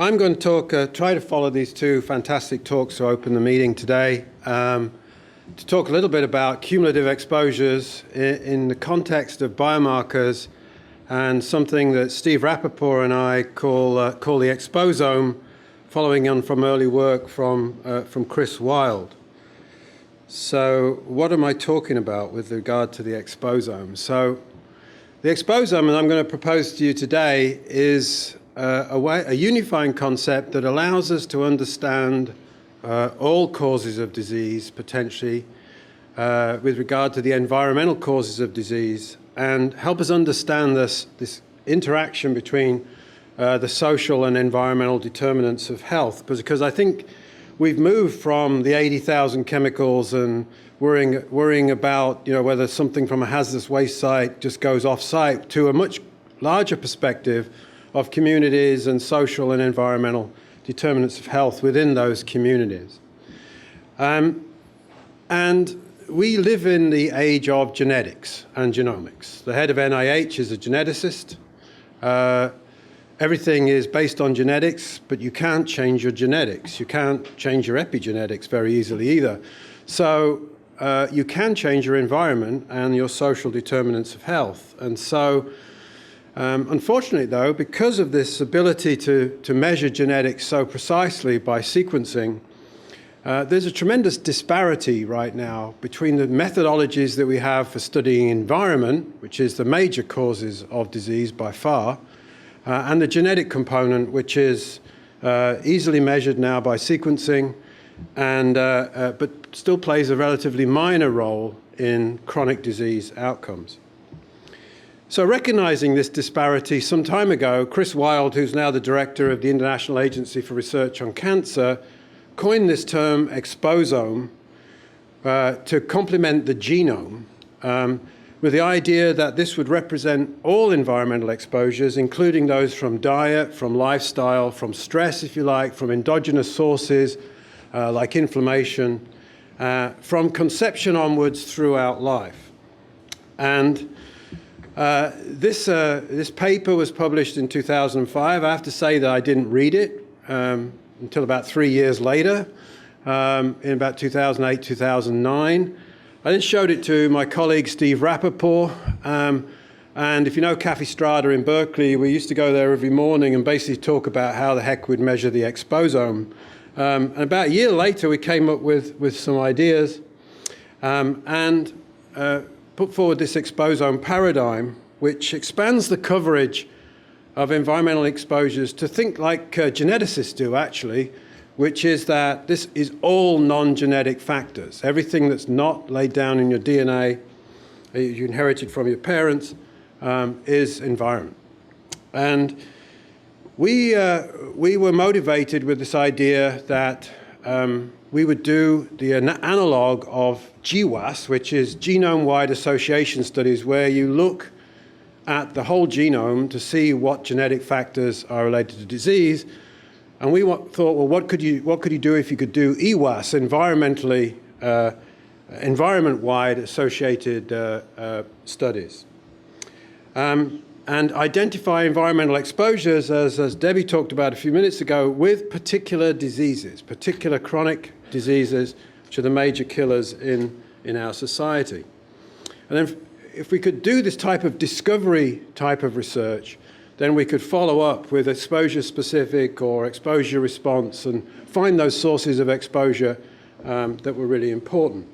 I'm going to try to follow these two fantastic talks to open the meeting today, to talk a little bit about cumulative exposures in the context of biomarkers and something that Steve Rappaport and I call the exposome, following on from early work from Chris Wild. So what am I talking about with regard to the exposome? So the exposome, and I'm going to propose to you today, is a unifying concept that allows us to understand all causes of disease, potentially, with regard to the environmental causes of disease, and help us understand this interaction between the social and environmental determinants of health. Because I think we've moved from the 80,000 chemicals and worrying about whether something from a hazardous waste site just goes off-site to a much larger perspective of communities and social and environmental determinants of health within those communities. And we live in the age of genetics and genomics. The head of NIEHS is a geneticist. Everything is based on genetics, but you can't change your genetics. You can't change your epigenetics very easily either. So you can change your environment and your social determinants of health. And so unfortunately, though, because of this ability to measure genetics so precisely by sequencing, there's a tremendous disparity right now between the methodologies that we have for studying environment, which is the major causes of disease by far, and the genetic component, which is easily measured now by sequencing, and but still plays a relatively minor role in chronic disease outcomes. So recognizing this disparity, some time ago, Chris Wild, who's now the director of the International Agency for Research on Cancer, coined this term exposome to complement the genome, with the idea that this would represent all environmental exposures, including those from diet, from lifestyle, from stress, if you like, from endogenous sources like inflammation, from conception onwards throughout life. And this paper was published in 2005. I have to say that I didn't read it until about 3 years later, in about 2008, 2009. I then showed it to my colleague Steve Rappaport, and if you know Cafe Strada in Berkeley, we used to go there every morning and basically talk about how the heck we'd measure the exposome. And about a year later, we came up with some ideas and put forward this exposome paradigm, which expands the coverage of environmental exposures to think like geneticists do, actually, which is that this is all non-genetic factors. Everything that's not laid down in your DNA, you inherited from your parents, is environment. And we were motivated with this idea that we would do the analog of GWAS, which is genome-wide association studies, where you look at the whole genome to see what genetic factors are related to disease. And we thought, well, what could you do if you could do EWAS, environment-wide associated studies, and identify environmental exposures, as Debbie talked about a few minutes ago, with particular diseases, particular chronic diseases, which are the major killers in our society. And then if we could do this type of discovery type of research, then we could follow up with exposure-specific or exposure response and find those sources of exposure that were really important.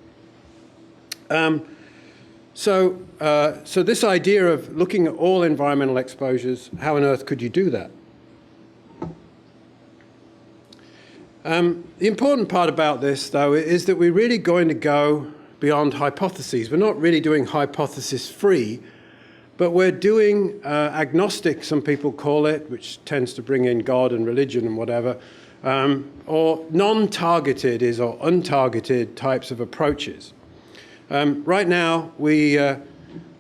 So this idea of looking at all environmental exposures, how on earth could you do that? The important part about this, though, is that we're really going to go beyond hypotheses. We're not really doing hypothesis-free, but we're doing agnostic, some people call it, which tends to bring in God and religion and whatever, or non-targeted or untargeted types of approaches. Right now, we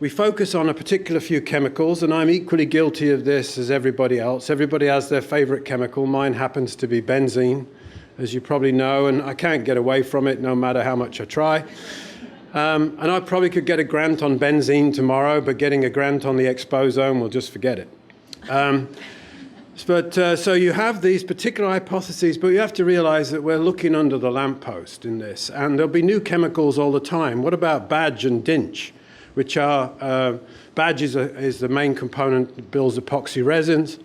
focus on a particular few chemicals, and I'm equally guilty of this as everybody else. Everybody has their favorite chemical. Mine happens to be benzene, as you probably know, and I can't get away from it no matter how much I try. And I probably could get a grant on benzene tomorrow, but getting a grant on the exposome, we'll just forget it. But so you have these particular hypotheses, but you have to realize that we're looking under the lamppost in this, and there'll be new chemicals all the time. What about badge and dinch, which are, badge is the main component that builds epoxy resins,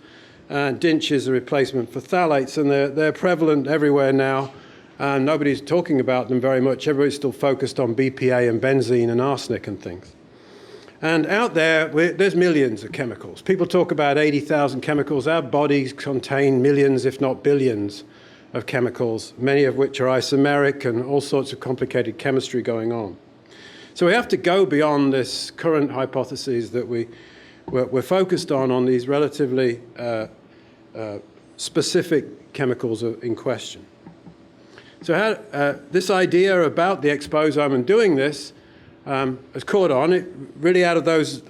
and dinch is a replacement for phthalates, and they're prevalent everywhere now. Nobody's talking about them very much. Everybody's still focused on BPA and benzene and arsenic and things. And out there, there's millions of chemicals. People talk about 80,000 chemicals. Our bodies contain millions, if not billions, of chemicals, many of which are isomeric and all sorts of complicated chemistry going on. So we have to go beyond this current hypothesis that we're focused on these relatively specific chemicals in question. So this idea about the exposome and doing this has caught on. It really, out of those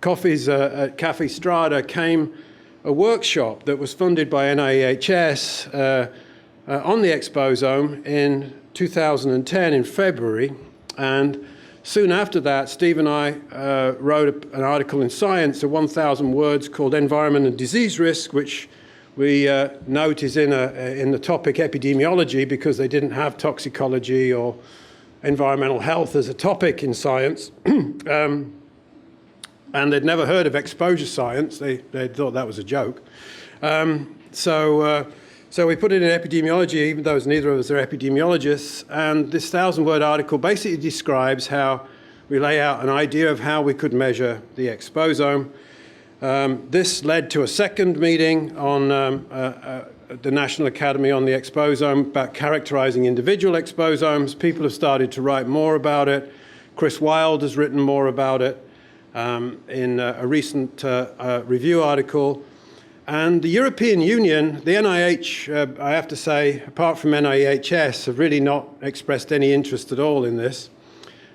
coffees at Cafe Strada came a workshop that was funded by NIEHS on the exposome in 2010 in February. And soon after that, Steve and I wrote an article in Science of 1,000 words called Environment and Disease Risk, which we note is in the topic epidemiology because they didn't have toxicology or environmental health as a topic in science. And they'd never heard of exposure science. They thought that was a joke. So we put it in epidemiology, even though neither of us are epidemiologists. And this 1,000-word article basically describes how we lay out an idea of how we could measure the exposome. This led to a second meeting on the National Academy on the exposome about characterizing individual exposomes. People have started to write more about it. Chris Wilde has written more about it in a recent review article. And the European Union, the NIH, I have to say, apart from NIEHS, have really not expressed any interest at all in this.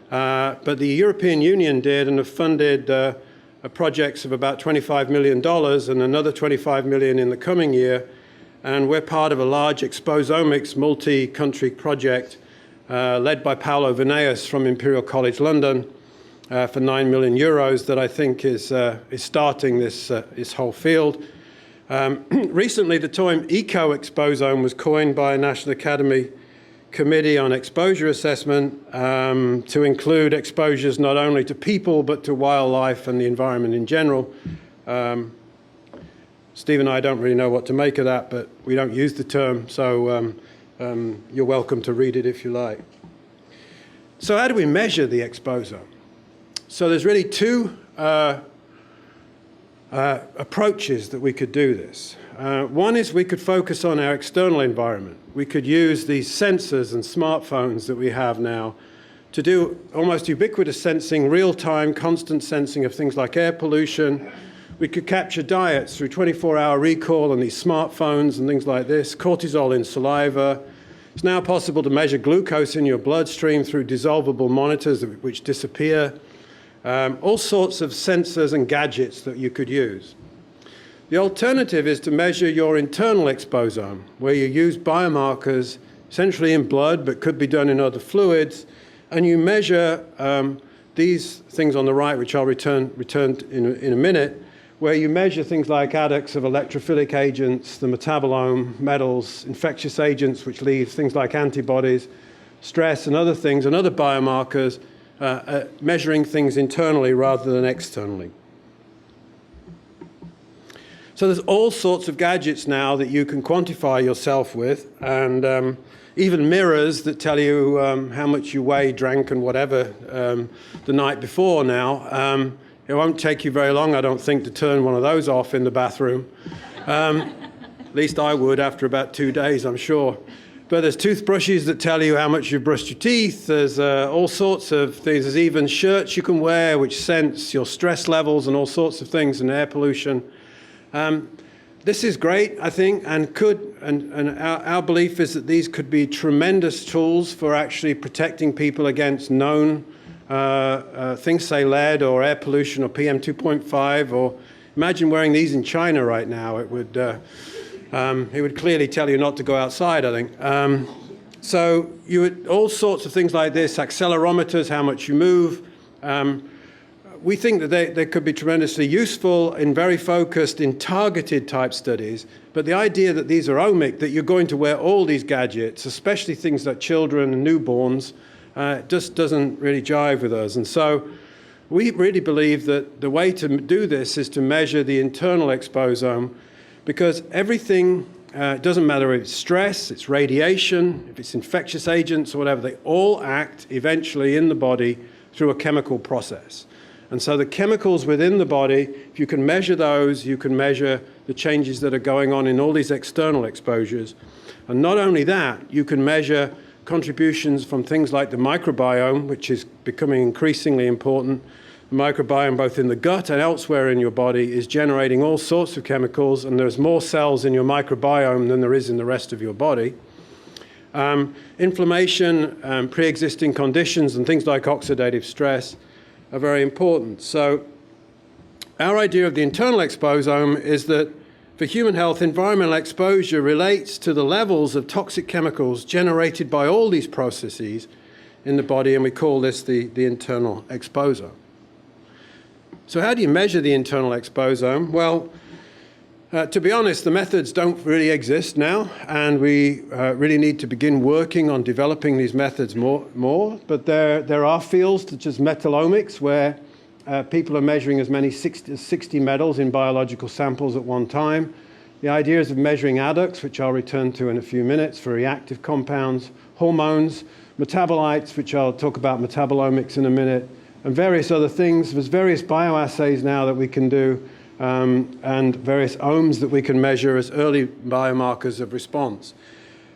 But the European Union did and have funded projects of about $25 million and another $25 million in the coming year. And we're part of a large Exposomics multi-country project led by Paolo Veneas from Imperial College London for 9 million euros that I think is starting this whole field. Recently, the term eco-exposome was coined by a National Academy Committee on Exposure Assessment to include exposures not only to people but to wildlife and the environment in general. Steve and I don't really know what to make of that, but we don't use the term, so you're welcome to read it if you like. So how do we measure the exposome? So there's really two approaches that we could do this. One is we could focus on our external environment. We could use these sensors and smartphones that we have now to do almost ubiquitous sensing, real-time, constant sensing of things like air pollution. We could capture diets through 24-hour recall on these smartphones and things like this, cortisol in saliva. It's now possible to measure glucose in your bloodstream through dissolvable monitors which disappear. All sorts of sensors and gadgets that you could use. The alternative is to measure your internal exposome, where you use biomarkers essentially in blood, but could be done in other fluids, and you measure these things on the right, which I'll return in a minute, where you measure things like adducts of electrophilic agents, the metabolome, metals, infectious agents, which leave things like antibodies, stress and other things, and other biomarkers, measuring things internally rather than externally. So there's all sorts of gadgets now that you can quantify yourself with, and even mirrors that tell you how much you weigh, drank, and whatever the night before now. It won't take you very long, I don't think, to turn one of those off in the bathroom. At least I would after about 2 days, I'm sure. But there's toothbrushes that tell you how much you've brushed your teeth. There's all sorts of things. There's even shirts you can wear which sense your stress levels and all sorts of things, and air pollution. This is great, I think, and our belief is that these could be tremendous tools for actually protecting people against known things, say lead or air pollution or PM 2.5, or imagine wearing these in China right now. It would clearly tell you not to go outside, I think. So you would, all sorts of things like this, accelerometers, how much you move. we think that they could be tremendously useful in very focused, in targeted type studies. But the idea that these are omic, that you're going to wear all these gadgets, especially things like children and newborns, just doesn't really jive with us. And so we really believe that the way to do this is to measure the internal exposome, because everything, it doesn't matter if it's stress, it's radiation, if it's infectious agents or whatever, they all act eventually in the body through a chemical process. And so the chemicals within the body, if you can measure those, you can measure the changes that are going on in all these external exposures. And not only that, you can measure contributions from things like the microbiome, which is becoming increasingly important. The microbiome, both in the gut and elsewhere in your body, is generating all sorts of chemicals, and there's more cells in your microbiome than there is in the rest of your body. Inflammation, pre-existing conditions, and things like oxidative stress are very important. So our idea of the internal exposome is that for human health, environmental exposure relates to the levels of toxic chemicals generated by all these processes in the body, and we call this the internal exposome. So how do you measure the internal exposome? Well, to be honest, the methods don't really exist now, and we really need to begin working on developing these methods more. But there are fields such as metallomics, where people are measuring as many as 60 metals in biological samples at one time. The idea is of measuring adducts, which I'll return to in a few minutes, for reactive compounds, hormones, metabolites, which I'll talk about metabolomics in a minute, and various other things. There's various bioassays now that we can do, and various ohms that we can measure as early biomarkers of response.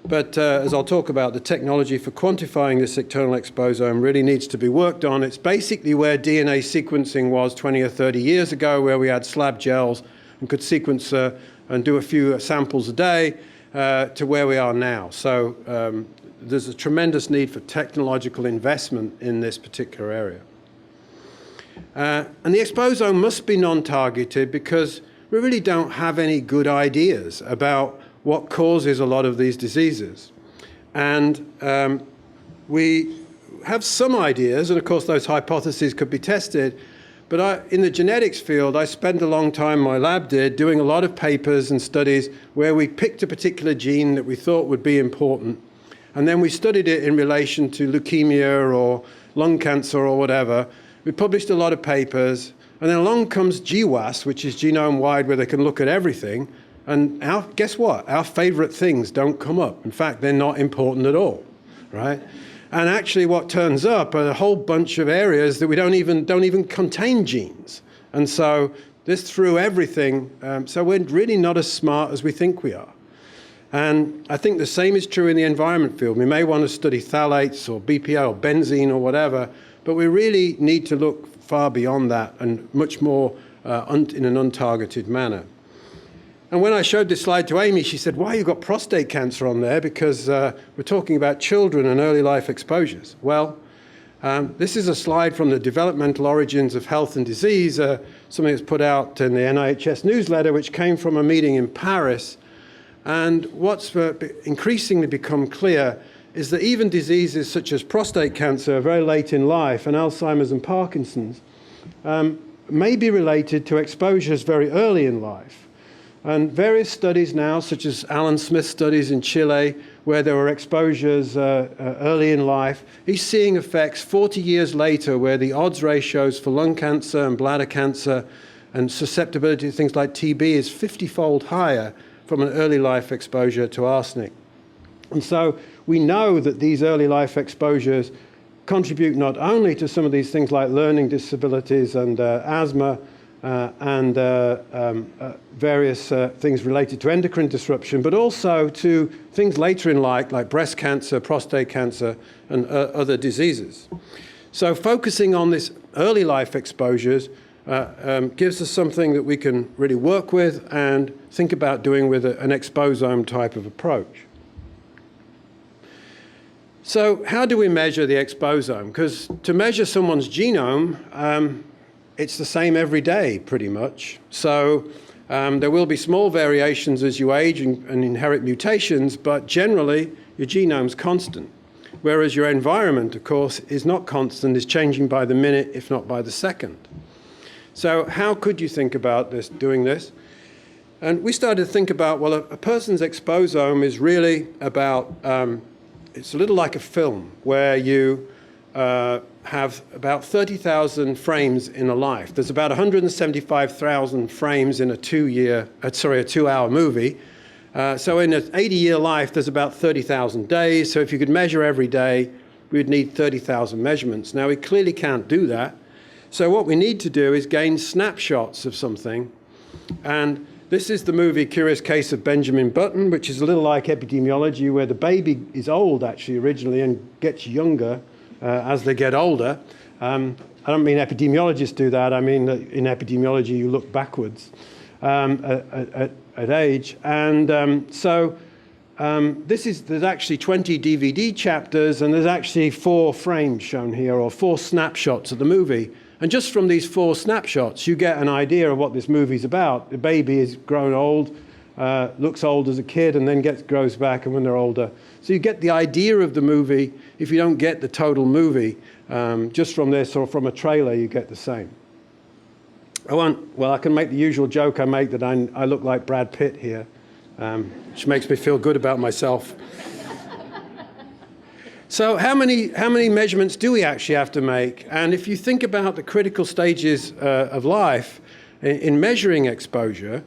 But as I'll talk about, the technology for quantifying this internal exposome really needs to be worked on. It's basically where DNA sequencing was 20 or 30 years ago, where we had slab gels and could sequence and do a few samples a day, to where we are now. So there's a tremendous need for technological investment in this particular area. And the exposome must be non-targeted, because we really don't have any good ideas about what causes a lot of these diseases. And we have some ideas, and of course those hypotheses could be tested, but in the genetics field, I spent a long time, my lab did, doing a lot of papers and studies where we picked a particular gene that we thought would be important, and then we studied it in relation to leukemia or lung cancer or whatever. We published a lot of papers, and then along comes GWAS, which is genome-wide, where they can look at everything. And guess what? Our favorite things don't come up. In fact, they're not important at all, right? And actually what turns up are a whole bunch of areas that we don't even contain genes. And so this threw everything. So we're really not as smart as we think we are. And I think the same is true in the environment field. We may want to study phthalates or BPA or benzene or whatever, but we really need to look far beyond that and much more in an untargeted manner. And when I showed this slide to Amy, she said, why you got prostate cancer on there? Because we're talking about children and early life exposures. Well, this is a slide from the Developmental Origins of Health and Disease, something that's put out in the NIEHS newsletter, which came from a meeting in Paris. And what's increasingly become clear is that even diseases such as prostate cancer very late in life, and Alzheimer's and Parkinson's, may be related to exposures very early in life. And various studies now, such as Alan Smith's studies in Chile, where there were exposures early in life, he's seeing effects 40 years later where the odds ratios for lung cancer and bladder cancer and susceptibility to things like TB is 50-fold higher from an early life exposure to arsenic. And so we know that these early life exposures contribute not only to some of these things like learning disabilities and asthma, and various things related to endocrine disruption, but also to things later in life like breast cancer, prostate cancer, and other diseases. So focusing on this early life exposures gives us something that we can really work with and think about doing with an exposome type of approach. So how do we measure the exposome? Because to measure someone's genome, it's the same every day, pretty much. So there will be small variations as you age and inherit mutations, but generally, your genome's constant. Whereas your environment, of course, is not constant, is changing by the minute, if not by the second. So how could you think about this, doing this? And we started to think about, well, a person's exposome is really about, it's a little like a film where you have about 30,000 frames in a life. There's about 175,000 frames in a 2-hour movie. So in an 80-year life, there's about 30,000 days. So if you could measure every day, we'd need 30,000 measurements. Now, we clearly can't do that. So what we need to do is gain snapshots of something. And this is the movie Curious Case of Benjamin Button, which is a little like epidemiology, where the baby is old, actually, originally, and gets younger as they get older. I don't mean epidemiologists do that. I mean that in epidemiology, you look backwards at age. And there's actually 20 DVD chapters, and there's actually 4 frames shown here, or 4 snapshots of the movie. And just from these 4 snapshots, you get an idea of what this movie's about. The baby is grown old, looks old as a kid, and then grows back and when they're older. So you get the idea of the movie. If you don't get the total movie, just from this or from a trailer, you get the same. I can make the usual joke I make that I look like Brad Pitt here, which makes me feel good about myself. So how many measurements do we actually have to make? And if you think about the critical stages of life in measuring exposure,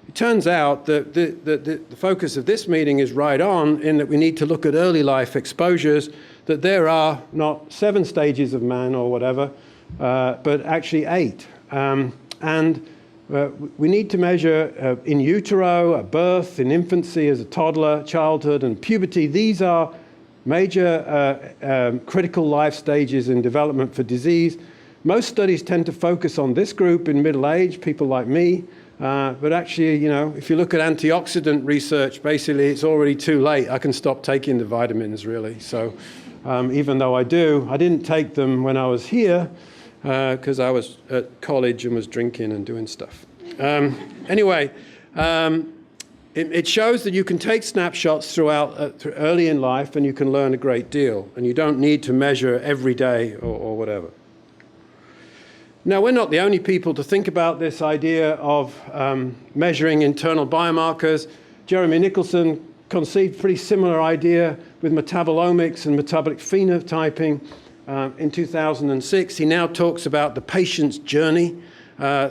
it turns out that the focus of this meeting is right on, in that we need to look at early life exposures, that there are not 7 stages of man or whatever, but actually 8. We need to measure in utero, at birth, in infancy, as a toddler, childhood, and puberty. These are major critical life stages in development for disease. Most studies tend to focus on this group in middle age, people like me. But actually, you know, if you look at antioxidant research, basically it's already too late. I can stop taking the vitamins, really. So even though I didn't take them when I was here because I was at college and was drinking and doing stuff. Anyway, it shows that you can take snapshots throughout early in life, and you can learn a great deal. And you don't need to measure every day or whatever. Now, we're not the only people to think about this idea of measuring internal biomarkers. Jeremy Nicholson conceived a pretty similar idea with metabolomics and metabolic phenotyping in 2006. He now talks about the patient's journey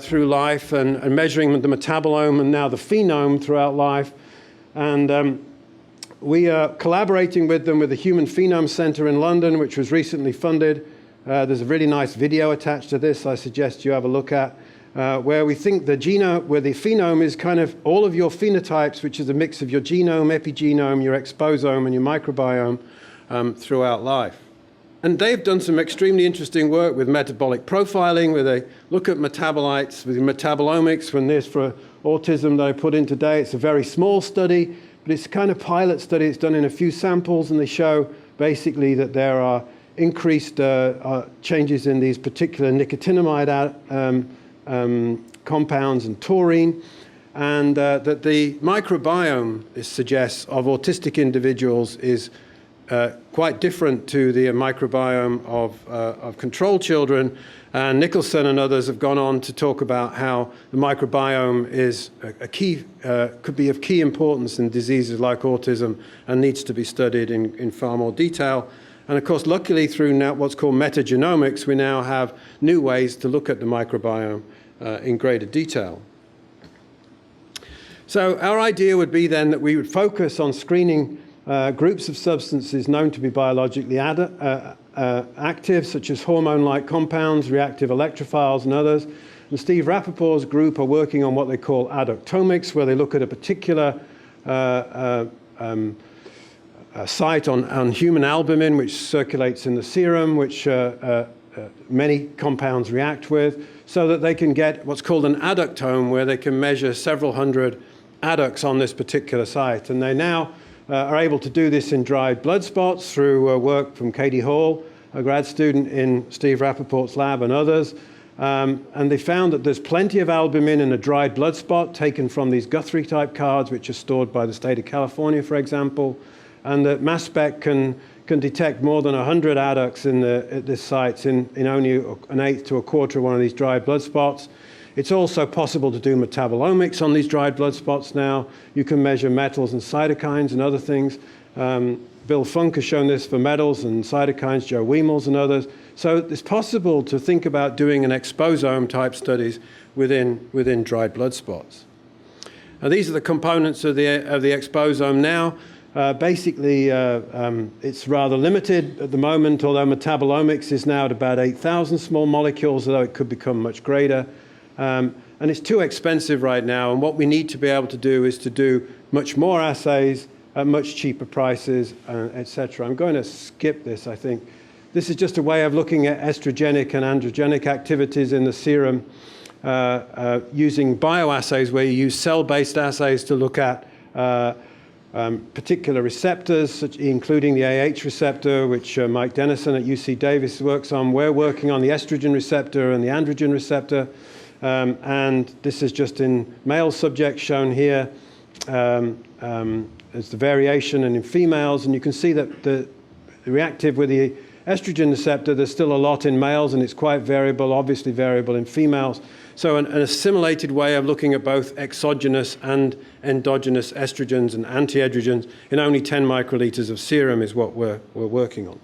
through life and measuring the metabolome and now the phenome throughout life. And we are collaborating with them with the Human Phenome Center in London, which was recently funded. There's a really nice video attached to this I suggest you have a look at, where we think where the phenome is kind of all of your phenotypes, which is a mix of your genome, epigenome, your exposome, and your microbiome throughout life. And they've done some extremely interesting work with metabolic profiling, where they look at metabolites with metabolomics. When this for autism that I put in today, it's a very small study, but it's a kind of pilot study. It's done in a few samples, and they show basically that there are increased changes in these particular nicotinamide compounds and taurine, and that the microbiome, it suggests, of autistic individuals is quite different to the microbiome of control children. And Nicholson and others have gone on to talk about how the microbiome is could be of key importance in diseases like autism and needs to be studied in far more detail. And of course, luckily through now what's called metagenomics, we now have new ways to look at the microbiome in greater detail. So our idea would be then that we would focus on screening groups of substances known to be biologically active, such as hormone-like compounds, reactive electrophiles, and others. And Steve Rappaport's group are working on what they call adductomics, where they look at a particular site on human albumin, which circulates in the serum, which many compounds react with, so that they can get what's called an adductome, where they can measure several hundred adducts on this particular site. And they now are able to do this in dried blood spots through work from Katie Hall, a grad student in Steve Rappaport's lab, and others. And they found that there's plenty of albumin in a dried blood spot taken from these Guthrie-type cards, which are stored by the state of California, for example, and that mass spec can can detect more than 100 adducts at this site in only an eighth to a quarter of one of these dried blood spots. It's also possible to do metabolomics on these dried blood spots now. You can measure metals and cytokines and other things. Bill Funk has shown this for metals and cytokines, Joe Wiemels and others. So it's possible to think about doing an exposome type studies within dried blood spots. Now, these are the components of the exposome now. Basically, it's rather limited at the moment, although metabolomics is now at about 8,000 small molecules, although it could become much greater. And it's too expensive right now, and what we need to be able to do is to do much more assays at much cheaper prices, etc. I'm going to skip this, I think. This is just a way of looking at estrogenic and androgenic activities in the serum using bioassays where you use cell-based assays to look at particular receptors, including the AH receptor, which Mike Dennison at UC Davis works on. We're working on the estrogen receptor and the androgen receptor. And this is just in male subjects shown here. There's the variation and in females, and you can see that the reactive with the estrogen receptor, there's still a lot in males, and it's quite variable, obviously variable in females. So an assimilated way of looking at both exogenous and endogenous estrogens and antiandrogens in only 10 microliters of serum is what we're working on.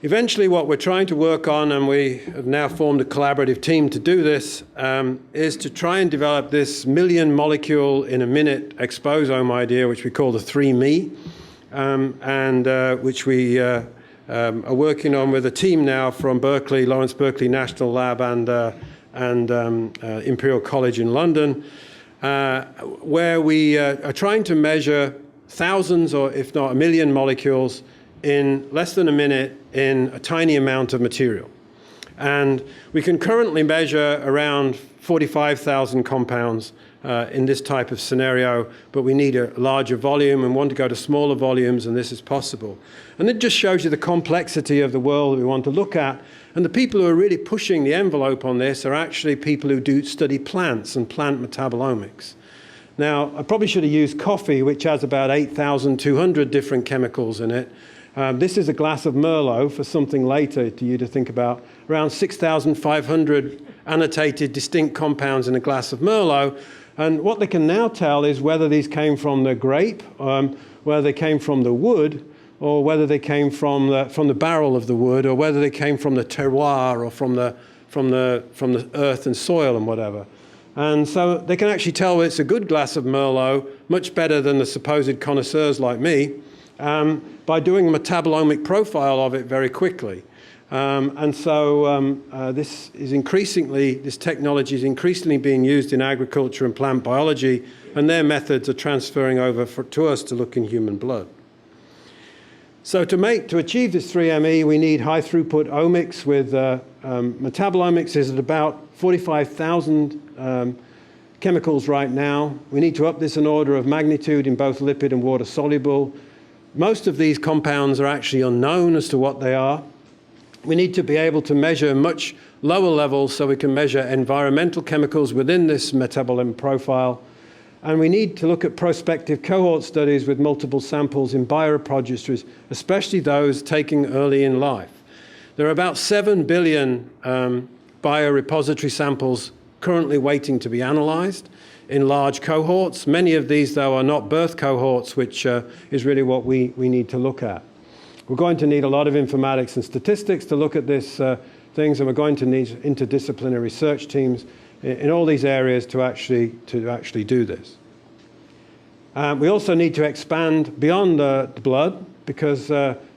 Eventually, what we're trying to work on, and we have now formed a collaborative team to do this, is to try and develop this million molecule in a minute exposome idea, which we call the 3Me, and which we are working on with a team now from Berkeley, Lawrence Berkeley National Lab and Imperial College in London, where we are trying to measure thousands or if not a million molecules in less than a minute in a tiny amount of material. And we can currently measure around 45,000 compounds in this type of scenario, but we need a larger volume and want to go to smaller volumes, and this is possible. And it just shows you the complexity of the world we want to look at. And the people who are really pushing the envelope on this are actually people who do study plants and plant metabolomics. Now, I probably should have used coffee, which has about 8,200 different chemicals in it. This is a glass of Merlot for something later to you to think about. Around 6,500 annotated distinct compounds in a glass of Merlot. And what they can now tell is whether these came from the grape, whether they came from the wood, or whether they came from the barrel of the wood, or whether they came from the terroir or from the earth and soil and whatever. And so they can actually tell it's a good glass of Merlot, much better than the supposed connoisseurs like me, by doing a metabolomic profile of it very quickly. And so this technology is increasingly being used in agriculture and plant biology, and their methods are transferring over to us to look in human blood. So to achieve this 3ME, we need high throughput omics with metabolomics is at about 45,000 chemicals right now. We need to up this an order of magnitude in both lipid and water soluble. Most of these compounds are actually unknown as to what they are. We need to be able to measure much lower levels so we can measure environmental chemicals within this metabolism profile. And we need to look at prospective cohort studies with multiple samples in biorepositories, especially those taken early in life. There are about 7 billion biorepository samples currently waiting to be analyzed in large cohorts. Many of these, though, are not birth cohorts, which is really what we need to look at. We're going to need a lot of informatics and statistics to look at these things, and we're going to need interdisciplinary research teams in all these areas to actually do this. We also need to expand beyond the blood, because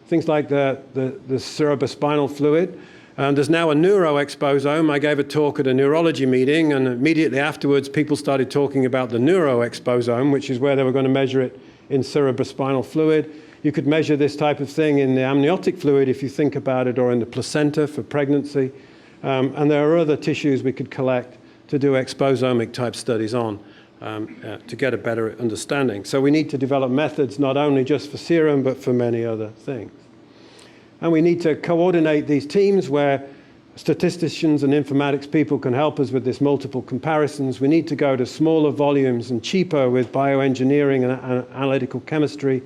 things like the cerebrospinal fluid. There's now a Neuro Exposome. I gave a talk at a neurology meeting, and immediately afterwards people started talking about the Neuro Exposome, which is where they were going to measure it in cerebrospinal fluid. You could measure this type of thing in the amniotic fluid, if you think about it, or in the placenta for pregnancy. And there are other tissues we could collect to do exposomic type studies on to get a better understanding. So we need to develop methods not only just for serum, but for many other things. And we need to coordinate these teams where statisticians and informatics people can help us with this multiple comparisons. We need to go to smaller volumes and cheaper with bioengineering and analytical chemistry.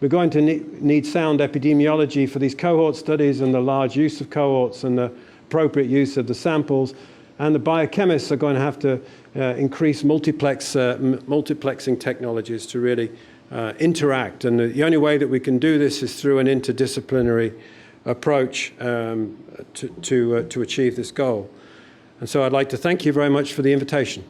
We're going to need sound epidemiology for these cohort studies and the large use of cohorts and the appropriate use of the samples. And the biochemists are going to have to increase multiplexing technologies to really interact. And the only way that we can do this is through an interdisciplinary approach to achieve this goal. And so I'd like to thank you very much for the invitation.